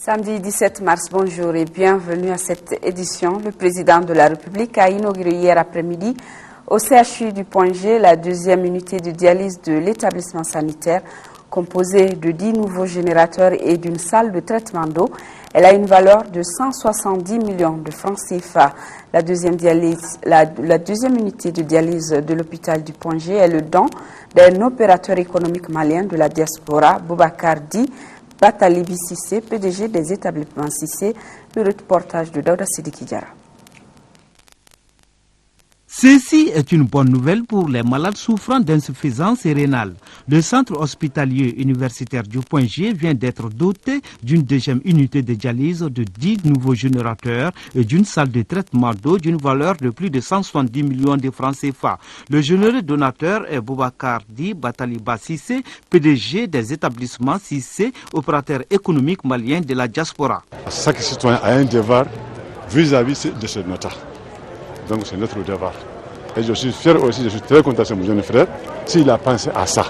Samedi 17 mars, bonjour et bienvenue à cette édition. Le président de la République a inauguré hier après-midi au CHU du Point G la deuxième unité de dialyse de l'établissement sanitaire composée de 10 nouveaux générateurs et d'une salle de traitement d'eau. Elle a une valeur de 170 millions de francs CFA. La deuxième unité de dialyse de l'hôpital du Point G est le don d'un opérateur économique malien de la diaspora, Boubacar Di Batalibi Sissé, PDG des établissements Sissé. Le reportage de Daouda Sidiki Diara. Ceci est une bonne nouvelle pour les malades souffrant d'insuffisance rénale. Le centre hospitalier universitaire du Point G vient d'être doté d'une deuxième unité de dialyse de 10 nouveaux générateurs et d'une salle de traitement d'eau d'une valeur de plus de 170 millions de francs CFA. Le généreux donateur est Boubacar Di Bataliba Sissé, PDG des établissements Sissé, opérateur économique malien de la diaspora. Chaque citoyen a un devoir vis-à-vis de ce nota. Donc c'est notre devoir. Et je suis fier aussi, je suis très content de mon jeune frère, s'il a pensé à ça,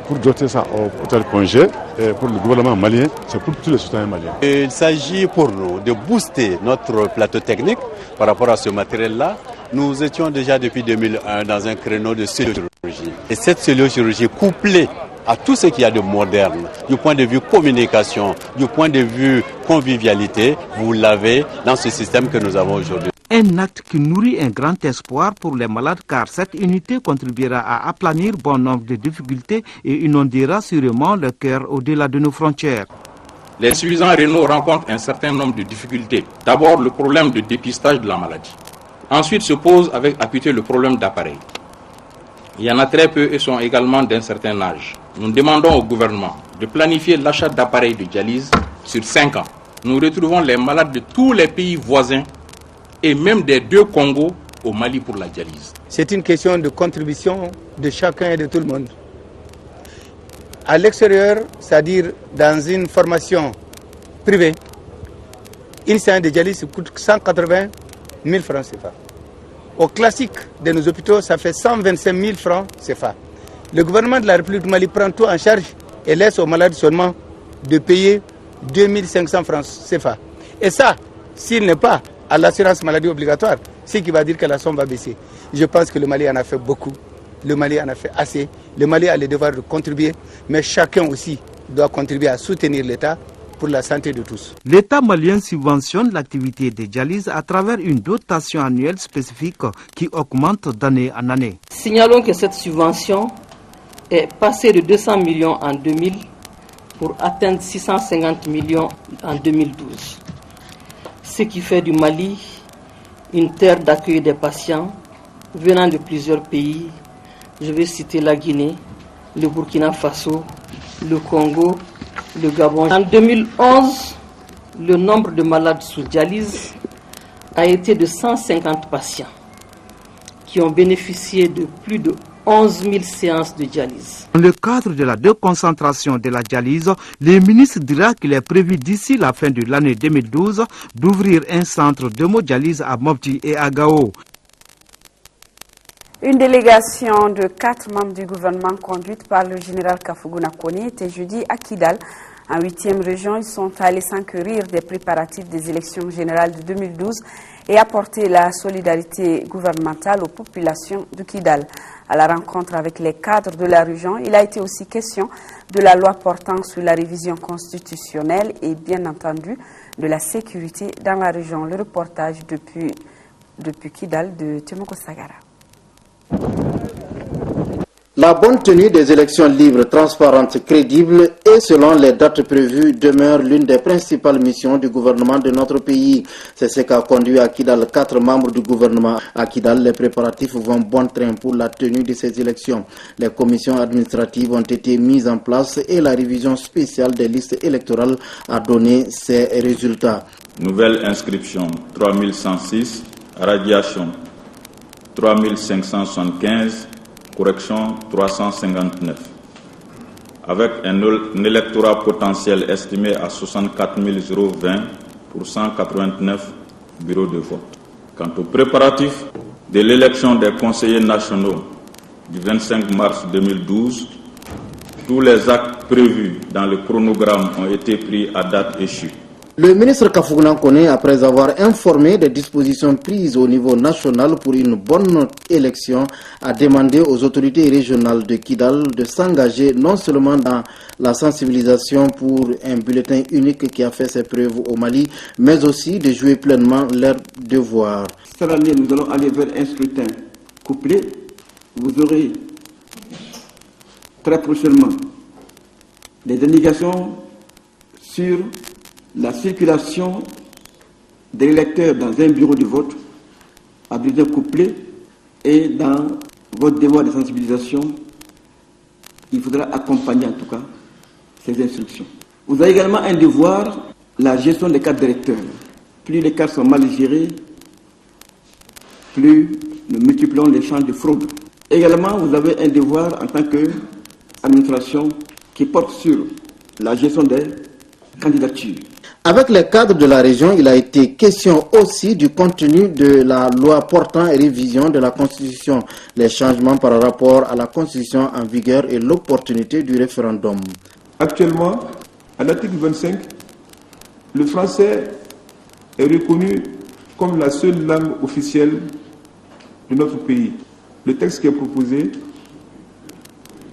pour doter ça au hôtel Point G et pour le gouvernement malien, c'est pour tous les citoyens maliens. Il s'agit pour nous de booster notre plateau technique par rapport à ce matériel-là. Nous étions déjà depuis 2001 dans un créneau de cellulose-chirurgie. Et cette cellulose-chirurgie couplée à tout ce qu'il y a de moderne, du point de vue communication, du point de vue convivialité, vous l'avez dans ce système que nous avons aujourd'hui. Un acte qui nourrit un grand espoir pour les malades car cette unité contribuera à aplanir bon nombre de difficultés et inondera sûrement le cœur au-delà de nos frontières. Les insuffisants rénaux rencontrent un certain nombre de difficultés. D'abord, le problème de dépistage de la maladie. Ensuite se pose avec acuité le problème d'appareil. Il y en a très peu et sont également d'un certain âge. Nous demandons au gouvernement de planifier l'achat d'appareils de dialyse sur 5 ans. Nous retrouvons les malades de tous les pays voisins et même des deux Congos au Mali pour la dialyse. C'est une question de contribution de chacun et de tout le monde. À l'extérieur, c'est-à-dire dans une formation privée, une séance de dialyse coûte 180 000 francs CFA. Au classique de nos hôpitaux, ça fait 125 000 francs CFA. Le gouvernement de la République du Mali prend tout en charge et laisse aux malades seulement de payer 2500 francs CFA. Et ça, s'il n'est pas à l'assurance maladie obligatoire, ce qui va dire que la somme va baisser. Je pense que le Mali en a fait beaucoup, le Mali en a fait assez, le Mali a le devoir de contribuer, mais chacun aussi doit contribuer à soutenir l'État pour la santé de tous. L'État malien subventionne l'activité de dialyse à travers une dotation annuelle spécifique qui augmente d'année en année. Signalons que cette subvention est passée de 200 millions en 2000 pour atteindre 650 millions en 2012. Ce qui fait du Mali une terre d'accueil des patients venant de plusieurs pays. Je vais citer la Guinée, le Burkina Faso, le Congo, le Gabon. En 2011, le nombre de malades sous dialyse a été de 150 patients qui ont bénéficié de plus de 11 000 séances de dialyse. Dans le cadre de la déconcentration de la dialyse, le ministre dira qu'il est prévu d'ici la fin de l'année 2012 d'ouvrir un centre d'hémodialyse à Mopti et à Gao. Une délégation de 4 membres du gouvernement conduite par le général Kafougouna Koné était jeudi à Kidal. En 8e région, ils sont allés s'enquérir des préparatifs des élections générales de 2012 et apporter la solidarité gouvernementale aux populations de Kidal. À la rencontre avec les cadres de la région, il a été aussi question de la loi portant sur la révision constitutionnelle et bien entendu de la sécurité dans la région. Le reportage depuis Kidal de Temoko Sagara. La bonne tenue des élections libres, transparentes, crédibles et selon les dates prévues demeure l'une des principales missions du gouvernement de notre pays. C'est ce qu'a conduit à Kidal 4 membres du gouvernement. À Kidal, les préparatifs vont bon train pour la tenue de ces élections. Les commissions administratives ont été mises en place et la révision spéciale des listes électorales a donné ses résultats. Nouvelle inscription 3106, radiation 3575, correction 359, avec un électorat potentiel estimé à 64 020 pour 189 bureaux de vote. Quant aux préparatifs de l'élection des conseillers nationaux du 25 mars 2012, tous les actes prévus dans le chronogramme ont été pris à date échue. Le ministre Kafounan Koné, après avoir informé des dispositions prises au niveau national pour une bonne élection, a demandé aux autorités régionales de Kidal de s'engager non seulement dans la sensibilisation pour un bulletin unique qui a fait ses preuves au Mali, mais aussi de jouer pleinement leur devoir. Cette année, nous allons aller vers un scrutin couplé. Vous aurez très prochainement des indications sur la circulation des électeurs dans un bureau de vote à bulletin couplé, et dans votre devoir de sensibilisation, il faudra accompagner en tout cas ces instructions. Vous avez également un devoir, la gestion des cartes d'électeurs. Plus les cartes sont mal gérées, plus nous multiplions les chances de fraude. Également, vous avez un devoir en tant qu'administration qui porte sur la gestion des candidatures. Avec les cadres de la région, il a été question aussi du contenu de la loi portant révision de la Constitution, les changements par rapport à la Constitution en vigueur et l'opportunité du référendum. Actuellement, à l'article 25, le français est reconnu comme la seule langue officielle de notre pays. Le texte qui est proposé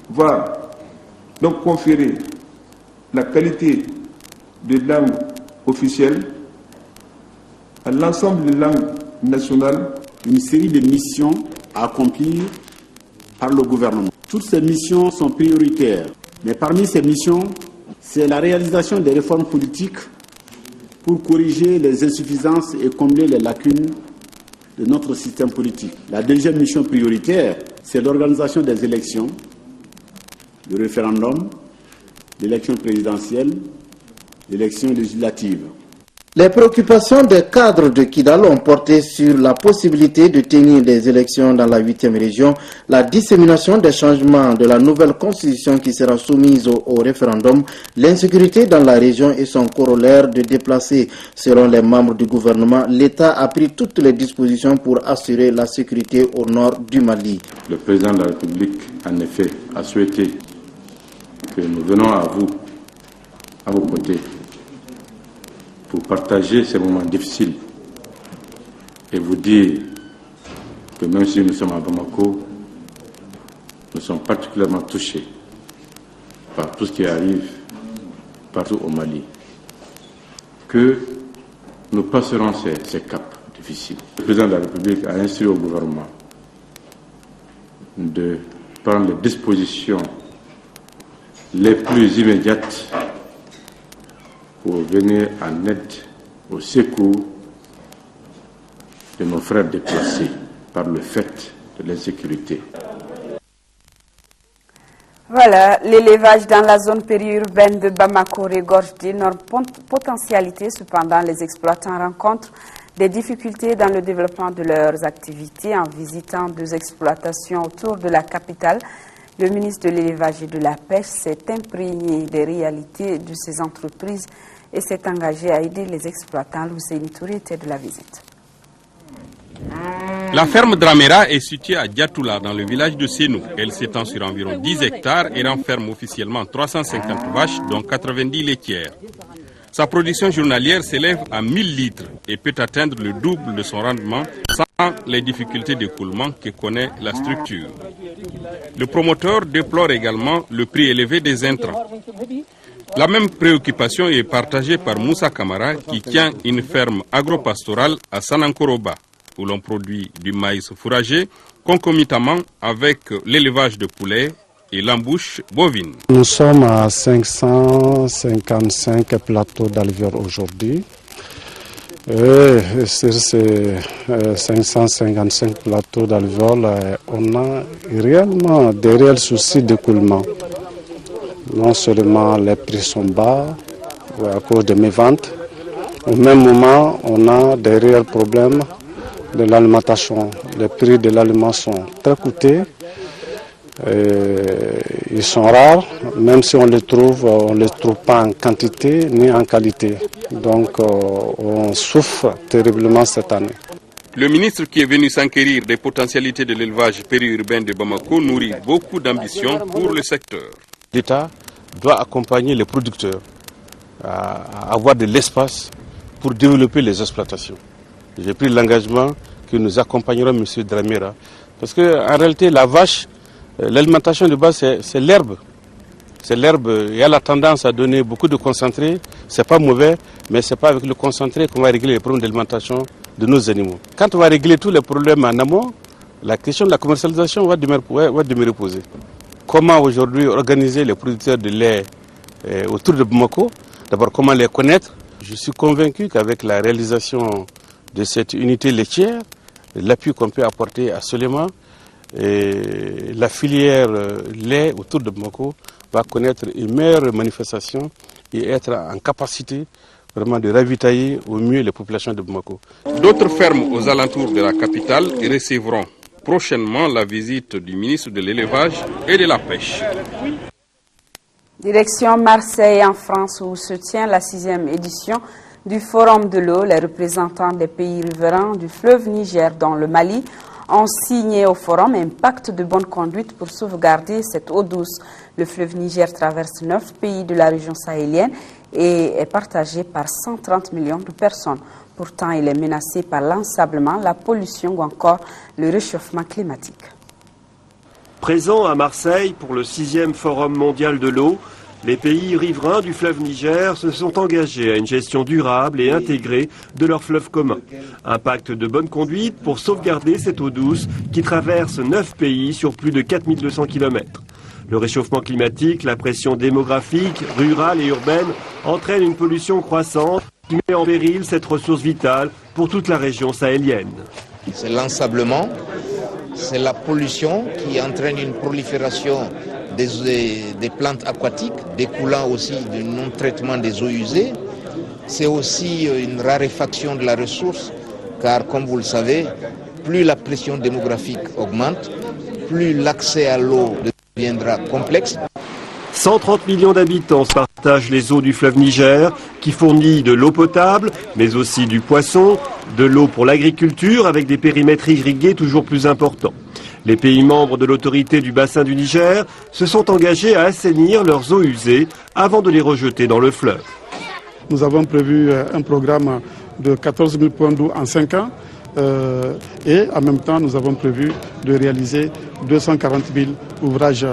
va donc conférer la qualité de langue officielle à l'ensemble des langues nationales. Une série de missions à accomplir par le gouvernement. Toutes ces missions sont prioritaires, mais parmi ces missions, c'est la réalisation des réformes politiques pour corriger les insuffisances et combler les lacunes de notre système politique. La deuxième mission prioritaire, c'est l'organisation des élections, le référendum, l'élection présidentielle, l'élection législative. Les préoccupations des cadres de Kidal ont porté sur la possibilité de tenir des élections dans la 8e région, la dissémination des changements de la nouvelle constitution qui sera soumise au référendum, l'insécurité dans la région et son corollaire de déplacer. Selon les membres du gouvernement, l'État a pris toutes les dispositions pour assurer la sécurité au nord du Mali. Le président de la République, en effet, a souhaité que nous venons à vous, à vos côtés, pour partager ces moments difficiles et vous dire que même si nous sommes à Bamako, nous sommes particulièrement touchés par tout ce qui arrive partout au Mali, que nous passerons ces caps difficiles. Le président de la République a instruit au gouvernement de prendre les dispositions les plus immédiates pour venir en aide au secours de nos frères déplacés par le fait de l'insécurité. Voilà, l'élevage dans la zone périurbaine de Bamako regorge d'énormes potentialités. Cependant, les exploitants rencontrent des difficultés dans le développement de leurs activités. En visitant 2 exploitations autour de la capitale, le ministre de l'élevage et de la pêche s'est imprégné des réalités de ces entreprises et s'est engagé à aider les exploitants. L'Ousseini Touré était de la visite. La ferme Dramera est située à Diatoula, dans le village de Sénou. Elle s'étend sur environ 10 hectares et renferme officiellement 350 vaches, dont 90 laitières. Sa production journalière s'élève à 1000 litres et peut atteindre le double de son rendement sans les difficultés d'écoulement que connaît la structure. Le promoteur déplore également le prix élevé des intrants. La même préoccupation est partagée par Moussa Kamara qui tient une ferme agropastorale à Sanankoroba où l'on produit du maïs fourragé concomitamment avec l'élevage de poulets et l'embouche bovine. Nous sommes à 555 plateaux d'alvéoles aujourd'hui. Et sur ces 555 plateaux d'alvéoles, on a réellement des réels soucis d'écoulement. Non seulement les prix sont bas à cause de mes ventes, au même moment on a des réels problèmes de l'alimentation. Les prix de l'aliment sont très coûteux, ils sont rares, même si on les trouve pas en quantité ni en qualité. Donc on souffre terriblement cette année. Le ministre qui est venu s'enquérir des potentialités de l'élevage périurbain de Bamako nourrit beaucoup d'ambition pour le secteur. L'État doit accompagner les producteurs à avoir de l'espace pour développer les exploitations. J'ai pris l'engagement que nous accompagnerons M. Dramera. Parce qu'en réalité, la vache, l'alimentation de base, c'est l'herbe. C'est l'herbe. Il y a la tendance à donner beaucoup de concentré. C'est pas mauvais, mais c'est pas avec le concentré qu'on va régler les problèmes d'alimentation de nos animaux. Quand on va régler tous les problèmes en amont, la question de la commercialisation va demeurer posée. Comment aujourd'hui organiser les producteurs de lait autour de Bamako? D'abord, comment les connaître? Je suis convaincu qu'avec la réalisation de cette unité laitière, l'appui qu'on peut apporter à Solema, la filière lait autour de Bamako va connaître une meilleure manifestation et être en capacité vraiment de ravitailler au mieux les populations de Bamako. D'autres fermes aux alentours de la capitale recevront prochainement la visite du ministre de l'Élevage et de la Pêche. Direction Marseille en France où se tient la 6e édition du Forum de l'eau. Les représentants des pays riverains du fleuve Niger dans le Mali ont signé au forum un pacte de bonne conduite pour sauvegarder cette eau douce. Le fleuve Niger traverse 9 pays de la région sahélienne et est partagé par 130 millions de personnes. Pourtant, il est menacé par l'ensablement, la pollution ou encore le réchauffement climatique. Présent à Marseille pour le 6e Forum mondial de l'eau, les pays riverains du fleuve Niger se sont engagés à une gestion durable et intégrée de leur fleuve commun. Un pacte de bonne conduite pour sauvegarder cette eau douce qui traverse 9 pays sur plus de 4200 km. Le réchauffement climatique, la pression démographique, rurale et urbaine entraînent une pollution croissante qui met en péril cette ressource vitale pour toute la région sahélienne. C'est l'ensablement, c'est la pollution qui entraîne une prolifération des plantes aquatiques, découlant aussi du non-traitement des eaux usées. C'est aussi une raréfaction de la ressource, car comme vous le savez, plus la pression démographique augmente, plus l'accès à l'eau deviendra complexe. 130 millions d'habitants se partagent les eaux du fleuve Niger, qui fournit de l'eau potable, mais aussi du poisson, de l'eau pour l'agriculture, avec des périmètres irrigués toujours plus importants. Les pays membres de l'autorité du bassin du Niger se sont engagés à assainir leurs eaux usées avant de les rejeter dans le fleuve. Nous avons prévu un programme de 14 000 points d'eau en 5 ans et en même temps nous avons prévu de réaliser 240 000 ouvrages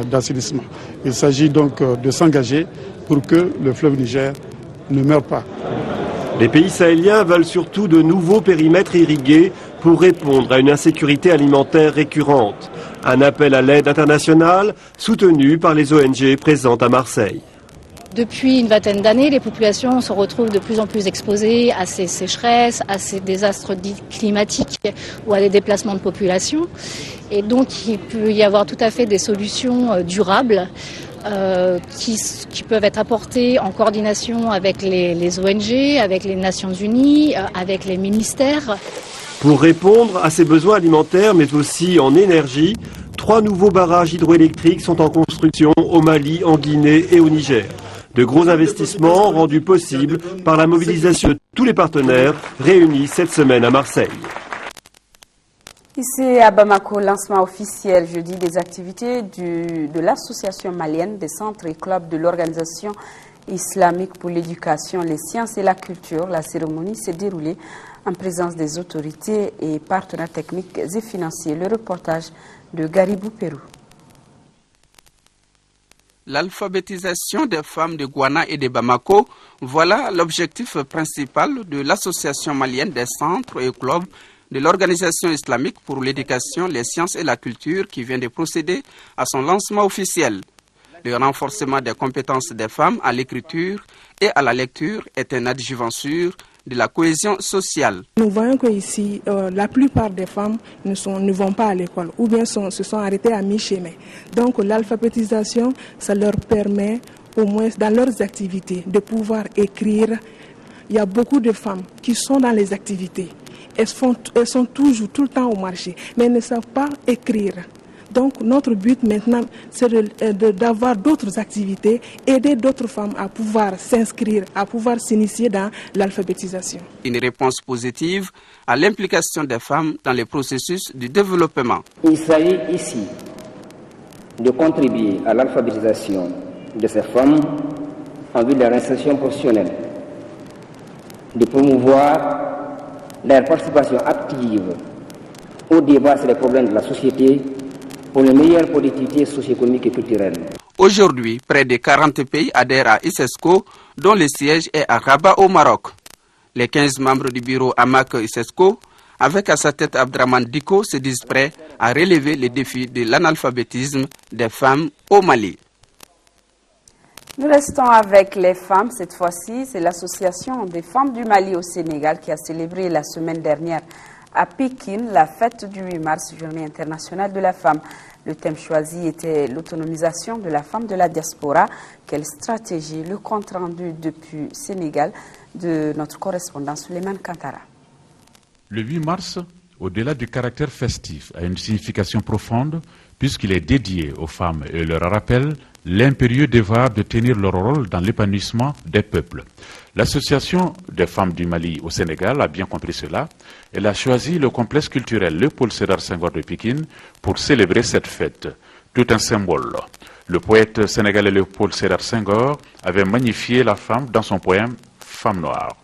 d'assainissement. Il s'agit donc de s'engager pour que le fleuve Niger ne meure pas. Les pays sahéliens veulent surtout de nouveaux périmètres irrigués pour répondre à une insécurité alimentaire récurrente. Un appel à l'aide internationale soutenu par les ONG présentes à Marseille. Depuis une vingtaine d'années, les populations se retrouvent de plus en plus exposées à ces sécheresses, à ces désastres dits climatiques ou à des déplacements de population. Et donc il peut y avoir tout à fait des solutions durables qui peuvent être apportées en coordination avec les ONG, avec les Nations Unies, avec les ministères. Pour répondre à ces besoins alimentaires, mais aussi en énergie, 3 nouveaux barrages hydroélectriques sont en construction au Mali, en Guinée et au Niger. De gros investissements rendus possibles par la mobilisation de tous les partenaires réunis cette semaine à Marseille. Ici à Bamako, lancement officiel jeudi des activités de l'association malienne des centres et clubs de l'organisation islamique pour l'éducation, les sciences et la culture. La cérémonie s'est déroulée en présence des autorités et partenaires techniques et financiers. Le reportage de Garibou Pérou. L'alphabétisation des femmes de Gouana et de Bamako, voilà l'objectif principal de l'association malienne des centres et clubs de l'Organisation islamique pour l'éducation, les sciences et la culture qui vient de procéder à son lancement officiel. Le renforcement des compétences des femmes à l'écriture et à la lecture est un adjuvant sûr de la cohésion sociale. Nous voyons qu'ici, la plupart des femmes ne vont pas à l'école ou bien se sont arrêtées à mi-chemin. Donc l'alphabétisation, ça leur permet, au moins dans leurs activités, de pouvoir écrire. Il y a beaucoup de femmes qui sont dans les activités. Elles sont toujours, tout le temps au marché, mais elles ne savent pas écrire. Donc notre but maintenant, c'est d'avoir d'autres activités, aider d'autres femmes à pouvoir s'inscrire, à pouvoir s'initier dans l'alphabétisation. Une réponse positive à l'implication des femmes dans le processus du développement. Il s'agit ici de contribuer à l'alphabétisation de ces femmes en vue de leur insertion professionnelle, de promouvoir leur participation active au débat sur les problèmes de la société pour une meilleure productivité socio-économique et culturelle. Aujourd'hui, près de 40 pays adhèrent à ISESCO, dont le siège est à Rabat au Maroc. Les 15 membres du bureau AMAC ISESCO, avec à sa tête Abdraman Diko, se disent prêts à relever les défis de l'analphabétisme des femmes au Mali. Nous restons avec les femmes. Cette fois-ci, c'est l'association des femmes du Mali au Sénégal qui a célébré la semaine dernière à Pékin la fête du 8 mars, Journée internationale de la femme. Le thème choisi était l'autonomisation de la femme de la diaspora. Quelle stratégie? Le compte rendu depuis Sénégal de notre correspondant Souleymane Kantara. Le 8 mars, au-delà du caractère festif, a une signification profonde puisqu'il est dédié aux femmes et leur rappelle l'impérieux devoir de tenir leur rôle dans l'épanouissement des peuples. L'association des femmes du Mali au Sénégal a bien compris cela. Elle a choisi le complexe culturel Léopold Sédar Senghor de Pékin pour célébrer cette fête. Tout un symbole. Le poète sénégalais Léopold Sédar Senghor avait magnifié la femme dans son poème Femme noire.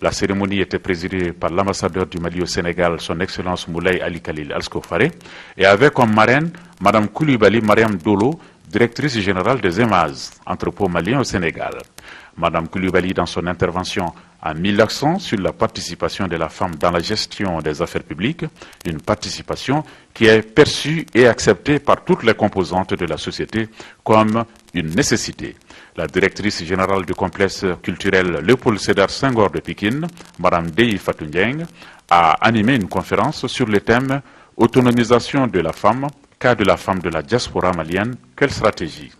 La cérémonie était présidée par l'ambassadeur du Mali au Sénégal, son Excellence Moulay Ali Khalil Al-Skofare, et avait comme marraine Mme Koulibaly Mariam Dolo, directrice générale des EMAZ, entrepôt malien au Sénégal. Mme Koulibaly, dans son intervention, a mis l'accent sur la participation de la femme dans la gestion des affaires publiques, une participation qui est perçue et acceptée par toutes les composantes de la société comme une nécessité. La directrice générale du complexe culturel Léopold Sédar Senghor de Pékin, Mme Dei Fatou Ndiaye, a animé une conférence sur le thème « Autonomisation de la femme, cas de la femme de la diaspora malienne, quelle stratégie ?»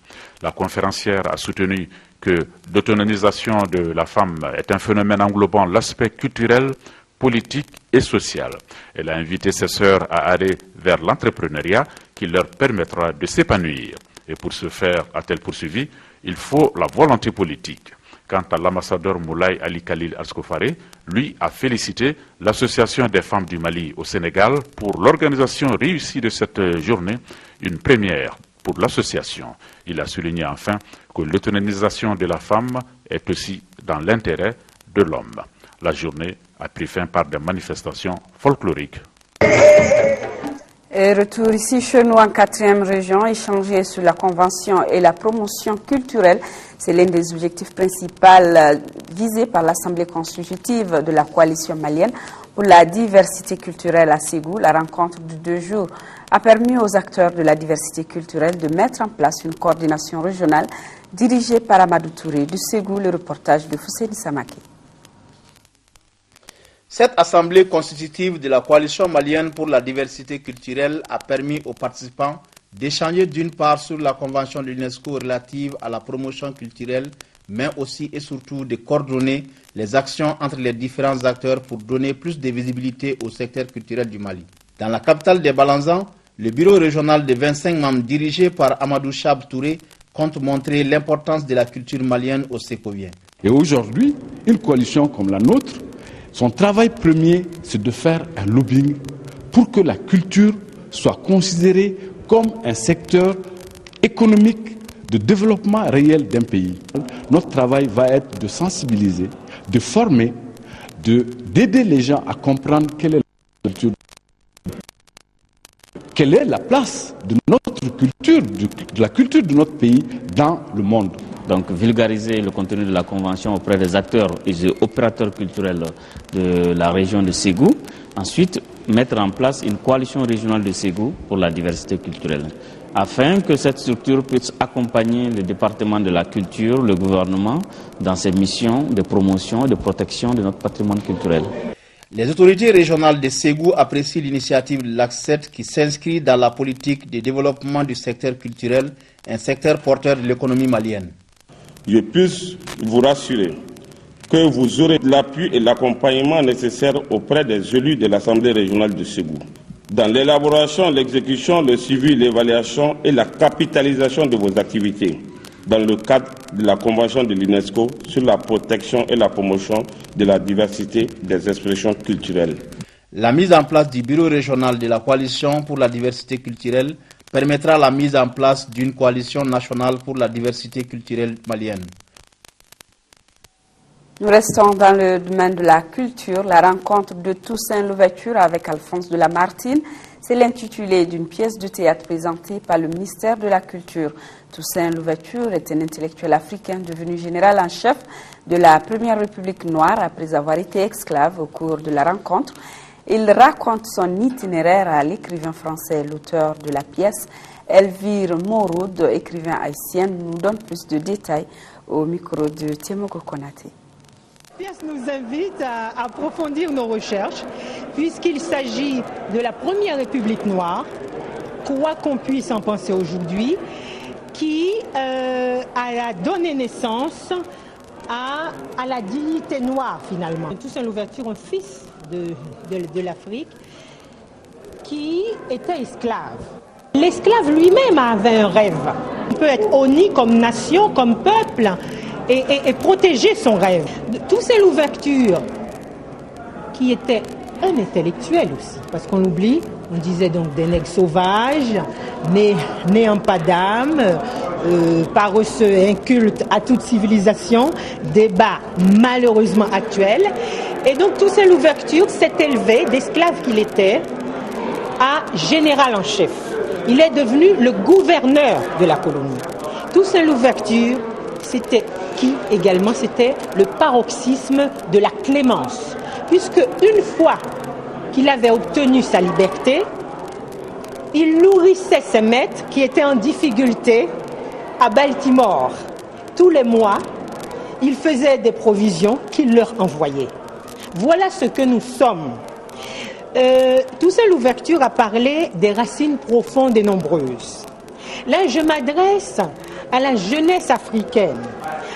La conférencière a soutenu que l'autonomisation de la femme est un phénomène englobant l'aspect culturel, politique et social. Elle a invité ses sœurs à aller vers l'entrepreneuriat qui leur permettra de s'épanouir. Et pour ce faire, a-t-elle poursuivi, il faut la volonté politique. Quant à l'ambassadeur Moulay Ali Khalil Al-Skofare, lui a félicité l'Association des femmes du Mali au Sénégal pour l'organisation réussie de cette journée, une première pour l'association. Il a souligné enfin que l'autonomisation de la femme est aussi dans l'intérêt de l'homme. La journée a pris fin par des manifestations folkloriques. Et retour ici chez nous en 4e région, échanger sur la convention et la promotion culturelle. C'est l'un des objectifs principaux visés par l'Assemblée constitutive de la coalition malienne pour la diversité culturelle à Ségou. La rencontre de 2 jours a permis aux acteurs de la diversité culturelle de mettre en place une coordination régionale dirigée par Amadou Touré du Ségou. Le reportage de Fousséni Samaki. Cette assemblée constitutive de la coalition malienne pour la diversité culturelle a permis aux participants d'échanger d'une part sur la convention de l'UNESCO relative à la promotion culturelle, mais aussi et surtout de coordonner les actions entre les différents acteurs pour donner plus de visibilité au secteur culturel du Mali. Dans la capitale des Balanzans, le bureau régional de 25 membres dirigé par Amadou Chab Touré compte montrer l'importance de la culture malienne au Sékovien. Et aujourd'hui, une coalition comme la nôtre, son travail premier, c'est de faire un lobbying pour que la culture soit considérée comme un secteur économique de développement réel d'un pays. Notre travail va être de sensibiliser, de former, d'aider les gens à comprendre quelle est la place de notre culture, de la culture de notre pays dans le monde. Donc vulgariser le contenu de la convention auprès des acteurs et des opérateurs culturels de la région de Ségou. Ensuite, mettre en place une coalition régionale de Ségou pour la diversité culturelle, afin que cette structure puisse accompagner le département de la culture, le gouvernement, dans ses missions de promotion et de protection de notre patrimoine culturel. Les autorités régionales de Ségou apprécient l'initiative de l'AC7 qui s'inscrit dans la politique de développement du secteur culturel, un secteur porteur de l'économie malienne. Je puisse vous rassurer que vous aurez l'appui et l'accompagnement nécessaires auprès des élus de l'Assemblée régionale de Ségou. Dans l'élaboration, l'exécution, le suivi, l'évaluation et la capitalisation de vos activités, dans le cadre de la Convention de l'UNESCO sur la protection et la promotion de la diversité des expressions culturelles. La mise en place du bureau régional de la coalition pour la diversité culturelle permettra la mise en place d'une coalition nationale pour la diversité culturelle malienne. Nous restons dans le domaine de la culture. La rencontre de Toussaint Louverture avec Alphonse de Lamartine, c'est l'intitulé d'une pièce de théâtre présentée par le ministère de la Culture. Toussaint Louverture est un intellectuel africain devenu général en chef de la Première République noire après avoir été esclave au cours de la rencontre. Il raconte son itinéraire à l'écrivain français, l'auteur de la pièce, Elvire Moroud, écrivain haïtien, nous donne plus de détails au micro de Tiemogo Konaté. La pièce nous invite à approfondir nos recherches puisqu'il s'agit de la Première République noire, quoi qu'on puisse en penser aujourd'hui, qui a donné naissance à la dignité noire finalement. Toussaint Louverture, un fils de l'Afrique qui était esclave. L'esclave lui-même avait un rêve. Il peut être honni comme nation, comme peuple et protéger son rêve. Toussaint Louverture, qui était un intellectuel aussi, parce qu'on l'oublie, on disait donc des nègres sauvages, nés en pas d'âme, paresseux, incultes à toute civilisation, débat malheureusement actuel. Et donc Toussaint Louverture s'est élevé, d'esclave qu'il était, à général en chef. Il est devenu le gouverneur de la colonie. Toussaint Louverture, c'était qui également? C'était le paroxysme de la clémence. Puisque une fois qu'il avait obtenu sa liberté, il nourrissait ses maîtres qui étaient en difficulté à Baltimore. Tous les mois, il faisait des provisions qu'il leur envoyait. Voilà ce que nous sommes. Toussaint Louverture a parlé des racines profondes et nombreuses. Là, je m'adresse à la jeunesse africaine,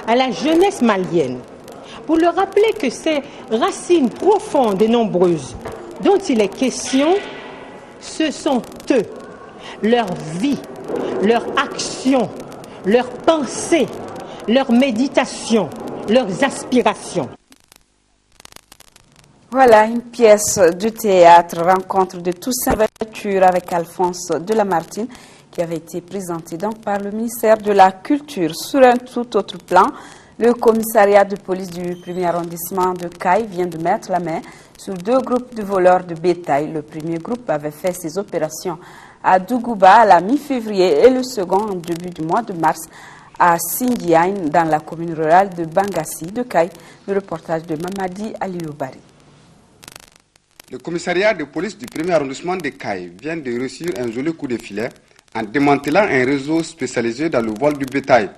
à la jeunesse malienne, pour leur rappeler que ces racines profondes et nombreuses dont il est question, ce sont eux, leur vie, leur action, leurs pensées, leurs méditations, leurs aspirations. Voilà une pièce de théâtre, rencontre de Toussaint Louverture avec Alphonse de Lamartine, qui avait été présentée donc par le ministère de la Culture. Sur un tout autre plan, le commissariat de police du 1er arrondissement de Caille vient de mettre la main sur 2 groupes de voleurs de bétail. Le premier groupe avait fait ses opérations à Dougouba à la mi-février et le second en début du mois de mars à Sindiaïn dans la commune rurale de Bangassi de Caille. Le reportage de Mamadi Alioubari. Le commissariat de police du 1er arrondissement de Caille vient de réussir un joli coup de filet en démantelant un réseau spécialisé dans le vol du bétail.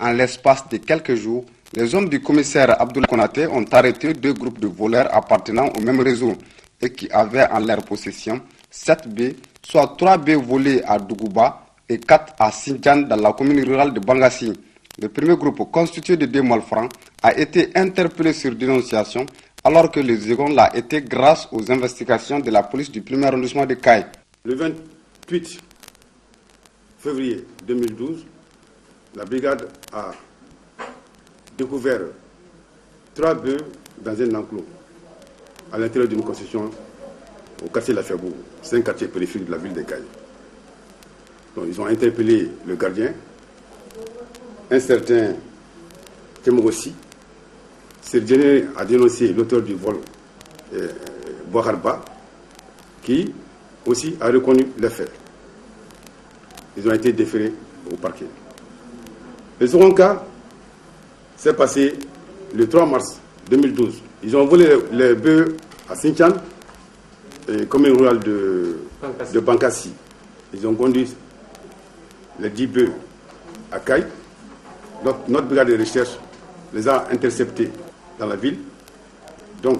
En l'espace de quelques jours, les hommes du commissaire Abdoul Konaté ont arrêté 2 groupes de voleurs appartenant au même réseau et qui avaient en leur possession 7 baies, soit 3 baies volées à Dougouba et 4 à Sindian dans la commune rurale de Bangassi. Le premier groupe, constitué de 2 malfrats, a été interpellé sur dénonciation alors que le second l'a été grâce aux investigations de la police du 1er arrondissement de Caille. Le 28 février 2012, la brigade a découvert 3 bœufs dans un enclos à l'intérieur d'une concession au quartier La Fabou. C'est un quartier périphérique de la ville de Caille. Donc ils ont interpellé le gardien, un certain Temogossi. Ce dernier a dénoncé l'auteur du vol, Boharba, qui aussi a reconnu les faits. Ils ont été déférés au parquet. Le second cas s'est passé le 3 mars 2012. Ils ont volé les bœufs à Sinchan, commune rurale de Bankassi. Ils ont conduit les 10 bœufs à Caille. Notre brigade de recherche les a interceptés dans la ville. Donc,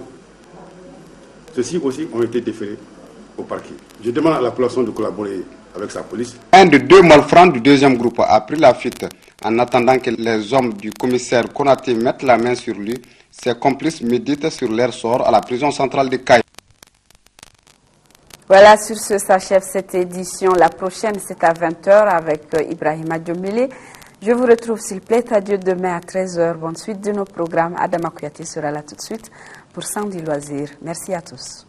ceux-ci aussi ont été déférés au parquet. Je demande à la population de collaborer avec sa police. Un des 2 malfrats du deuxième groupe a pris la fuite en attendant que les hommes du commissaire Konaté mettent la main sur lui. Ses complices méditent sur leur sort à la prison centrale de Caille. Voilà, sur ce s'achève cette édition. La prochaine, c'est à 20h avec Ibrahima Diomile. Je vous retrouve, s'il plaît, à Dieu demain à 13h. Bonne suite de nos programmes. Adama Kouyaté sera là tout de suite pour Sandy Loisirs. Merci à tous.